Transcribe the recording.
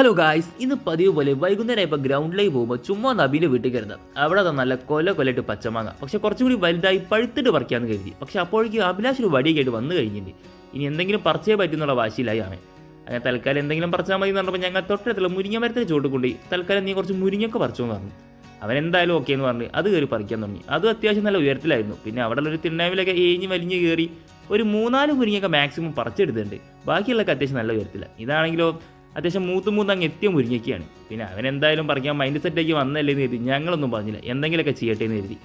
Hello guys, ഇന്ന് പതിവ് പോലെ വൈകുന്നേരം ഇപ്പോൾ ഗ്രൗണ്ടിലേക്ക് പോകുമ്പോൾ ചുമ്മാ നബീൻ്റെ വീട്ടിൽ കയറുന്നത്. അവിടെ നല്ല കൊല്ലയിട്ട് പച്ചമാങ്ങ, പക്ഷെ കുറച്ചും കൂടി വലുതായി പഴുത്തിട്ട് പറിക്കാമെന്ന് കരുതി. പക്ഷെ അപ്പോഴേക്കും അഭിലാഷ് ഒരു വടിയൊക്കെ ആയിട്ട് വന്നു കഴിഞ്ഞിട്ടുണ്ട്. ഇനി എന്തെങ്കിലും പറിച്ചേ പറ്റുന്നുള്ള വാശിയിലായി ആണ്. അങ്ങനെ തൽക്കാലം എന്തെങ്കിലും പറിച്ചാൽ മതി എന്ന് പറഞ്ഞപ്പോൾ ഞങ്ങൾ തൊട്ടടുത്തുള്ള മുരിങ്ങ മരത്തിന് ചോട്ട് കൊണ്ടുപോയി തൽക്കാലം നീ കുറച്ച് മുരിങ്ങയൊക്കെ പറിച്ചു എന്ന് പറഞ്ഞു. അവൻ എന്തായാലും ഓക്കെ എന്ന് പറഞ്ഞ് അത് കയറി പറിക്കാൻ തുടങ്ങി. അതും അത്യാവശ്യം നല്ല ഉയരത്തിലായിരുന്നു. പിന്നെ അവിടെ ഒരു തിണ്ണാവിലൊക്കെ ഏഞ്ഞ് വലിഞ്ഞ് കയറി ഒരു 3-4 മുരിങ്ങയൊക്കെ മാക്സിമം പറിച്ചെടുത്തിട്ടുണ്ട്. ബാക്കിയുള്ളതൊക്കെ അത്യാവശ്യം നല്ല ഉയരത്തില്ല. ഇതാണെങ്കിലോ അത്യാവശ്യം മൂന്ന് അങ്ങ് എത്തിയ മുരിങ്ങയ്ക്കാണ്. പിന്നെ അവൻ എന്തായാലും പറിക്കാൻ മൈൻഡ് സെറ്റാക്കി വന്നല്ലേ എന്ന് കരുതി ഞങ്ങളൊന്നും പറഞ്ഞില്ല, എന്തെങ്കിലുമൊക്കെ ചെയ്യട്ടെ എന്ന് കരുതി.